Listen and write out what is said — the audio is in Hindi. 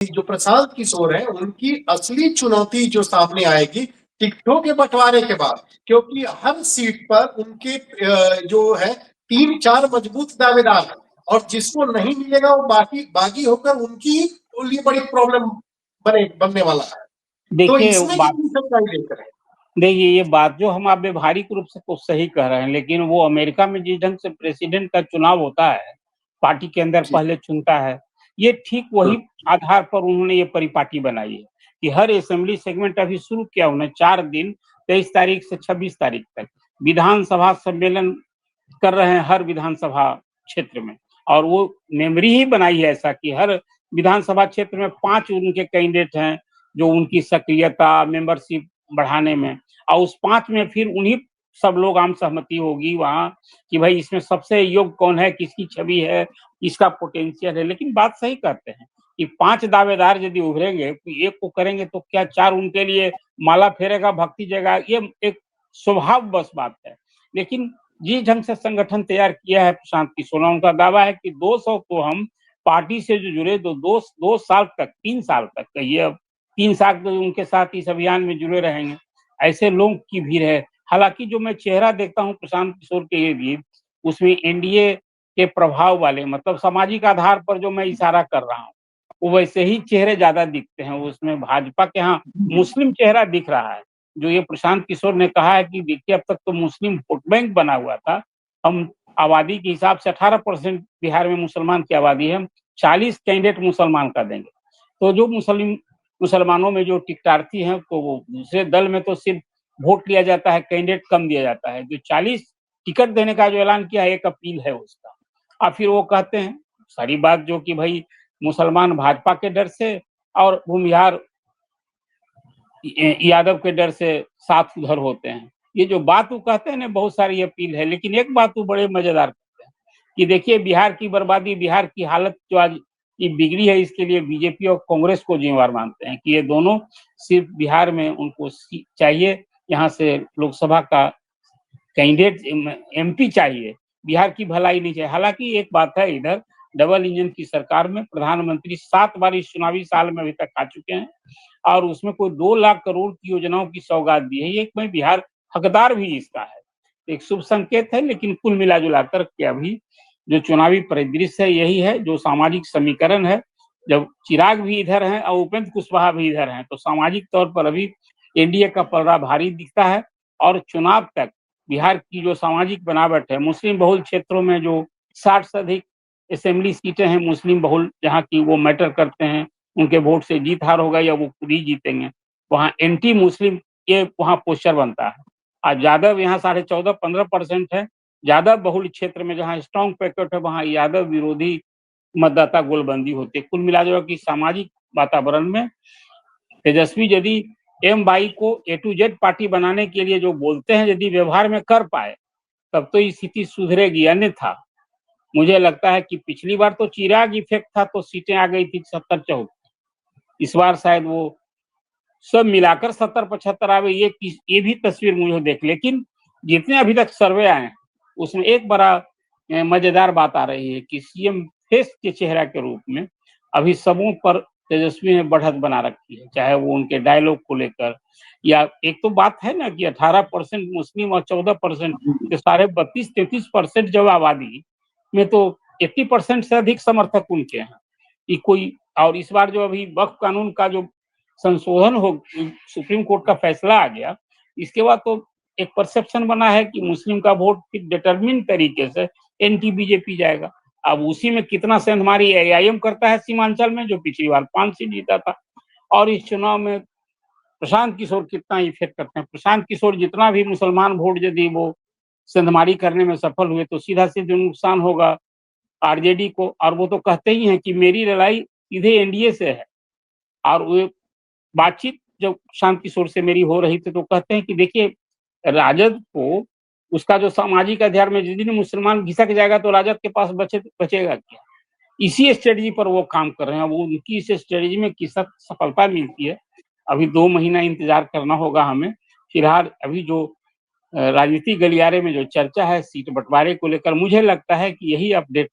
जो प्रशांत किशोर है उनकी असली चुनौती जो सामने आएगी टिकटों के बंटवारे के बाद, क्योंकि हर सीट पर उनके जो है 3-4 मजबूत दावेदार हैं और जिसको नहीं मिलेगा वो बागी होकर उनकी लिए बड़ी प्रॉब्लम बनने वाला है। तो देखिए इसमें कितनी सच्चाई देख रहे हैं? देखिए ये बात जो हम आप व्यवहारिक रूप से तो सही कह रहे हैं, लेकिन वो अमेरिका में जिस ढंग से प्रेसिडेंट का चुनाव होता है, पार्टी के अंदर पहले चुनता है, ये ठीक वही आधार पर उन्होंने ये परिपाटी बनाई है कि हर असेंबली सेगमेंट अभी शुरू किया उन्होंने 4 दिन 23 तारीख से 26 तारीख तक विधानसभा सम्मेलन कर रहे हैं हर विधानसभा क्षेत्र में। और वो मेमोरी ही बनाई है ऐसा कि हर विधानसभा क्षेत्र में 5 उनके कैंडिडेट हैं जो उनकी सक्रियता मेंबरशिप बढ़ाने में, और उस 5 में फिर उन्हीं सब लोग आम सहमति होगी वहाँ कि भाई इसमें सबसे योग्य कौन है, किसकी छवि है, किसका पोटेंशियल है। लेकिन बात सही करते हैं कि 5 दावेदार यदि उभरेंगे तो एक को करेंगे तो क्या 4 उनके लिए माला फेरेगा, भक्ति जगह, ये एक स्वभाव बस बात है। लेकिन जिस ढंग से संगठन तैयार किया है प्रशांत किशोर, उनका दावा है कि 200 को हम पार्टी से जो जुड़े तो 2 साल तक 3 साल तक कहिए, अब 3 साल तो उनके साथ इस अभियान में जुड़े रहेंगे, ऐसे लोगों की भीड़ है। हालांकि जो मैं चेहरा देखता हूँ प्रशांत किशोर के इर्द-गिर्द, उसमें एनडीए के प्रभाव वाले मतलब सामाजिक आधार पर जो मैं इशारा कर रहा हूँ, वो वैसे ही चेहरे ज्यादा दिखते हैं। उसमें भाजपा के यहाँ मुस्लिम चेहरा दिख रहा है। जो ये प्रशांत किशोर ने कहा है कि देखिए अब तक तो मुस्लिम वोट बैंक बना हुआ था, हम आबादी के हिसाब से 18% बिहार में मुसलमान की आबादी है, हम 40 कैंडिडेट मुसलमान का देंगे। तो जो मुसलमानों में जो टिकटार्थी हैं तो वो दूसरे दल में तो सिर्फ वोट लिया जाता है, कैंडिडेट कम दिया जाता है। जो 40 टिकट देने का जो ऐलान किया है, एक अपील है उसका। और फिर वो कहते हैं सारी बात जो कि भाई मुसलमान भाजपा के डर से और भूमिहार यादव के डर से साथ उधर होते हैं। ये जो बात वो कहते हैं ना, बहुत सारी अपील है, लेकिन एक बात वो बड़े मजेदार करते हैं कि देखिए बिहार की बर्बादी, बिहार की हालत जो आज ये बिगड़ी है, इसके लिए बीजेपी और कांग्रेस को जिम्मेवार मानते हैं कि ये दोनों सिर्फ बिहार में उनको चाहिए, यहाँ से लोकसभा का कैंडिडेट एमपी चाहिए, बिहार की भलाई नहीं चाहिए। हालांकि एक बात है, इधर डबल इंजन की सरकार में प्रधानमंत्री 7 बार इस चुनावी साल में अभी तक आ चुके हैं और उसमें कोई 2 लाख करोड़ की योजनाओं की सौगात दी है। ये में बिहार हकदार भी इसका है, एक शुभ संकेत है। लेकिन कुल मिला-जुला कर के अभी जो चुनावी परिदृश्य है यही है, जो सामाजिक समीकरण है। जब चिराग भी इधर हैं और उपेंद्र कुशवाहा भी इधर हैं, तो सामाजिक तौर पर अभी एनडीए का पलड़ा भारी दिखता है। और चुनाव तक बिहार की जो सामाजिक बनावट है, मुस्लिम बहुल क्षेत्रों में जो 60 से अधिक असेंबली सीटें हैं मुस्लिम बहुल, जहाँ की वो मैटर करते हैं, उनके वोट से जीत हार होगा या वो खुद ही जीतेंगे, वहाँ एंटी मुस्लिम ये वहाँ पोस्चर बनता है। और यादव यहाँ 14.5-15% है। यादव बहुल क्षेत्र में जहाँ स्ट्रॉन्ग पैकेट है, वहाँ यादव विरोधी मतदाता गोलबंदी होती है। कुल मिलाजुला की सामाजिक वातावरण में तेजस्वी यदि एम बाई को ए टू जेड पार्टी बनाने के लिए जो बोलते हैं, यदि व्यवहार में कर पाए तब तो स्थिति सुधरेगी। अन्यथा मुझे लगता है कि पिछली बार तो चिराग इफेक्ट था तो सीटें आ गई थी 70-74, इस बार शायद वो सब मिलाकर 70-75 आ गई। ये भी तस्वीर मुझे देख, लेकिन जितने अभी तक सर्वे आए हैं उसमें एक बड़ा मजेदार बात आ रही है कि सीएम फेस के चेहरा के रूप में अभी सबों पर तेजस्वी ने बढ़त बना रखी है, चाहे वो उनके डायलॉग को लेकर, या एक तो बात है ना कि 18% मुस्लिम और 14% के सारे 32-33% जब आबादी में तो 80% से अधिक समर्थक उनके हैं कि कोई। और इस बार जो अभी वक्फ कानून का जो संशोधन हो, सुप्रीम कोर्ट का फैसला आ गया, इसके बाद तो एक परसेप्शन बना है कि मुस्लिम का वोट फिर डिटरमिन तरीके से एंटी बीजेपी जाएगा। अब उसी में कितना से हमारी एआईएम करता है सीमांचल में, जो पिछली बार 5 सीट जीता था, और इस चुनाव में प्रशांत किशोर कितना इफेक्ट करते हैं। प्रशांत किशोर जितना भी मुसलमान वोट यदि वो सेंधमारी करने में सफल हुए तो सीधा सीधा नुकसान होगा आरजेडी को। और वो तो कहते ही हैं कि मेरी लड़ाई सीधे एनडीए से है। और वो बातचीत जब शांत किशोर से मेरी हो रही थी तो कहते हैं कि देखिए राजद को उसका जो सामाजिक आधार में जिस दिन मुसलमान घिसक जाएगा तो राजद के पास बचेगा क्या। इसी स्ट्रेटजी पर वो काम कर रहे हैं। वो उनकी इस स्ट्रेटजी में किस सफलता मिलती है, अभी 2 महीना इंतजार करना होगा हमें। फिलहाल अभी जो राजनीतिक गलियारे में जो चर्चा है सीट बंटवारे को लेकर, मुझे लगता है कि यही अपडेट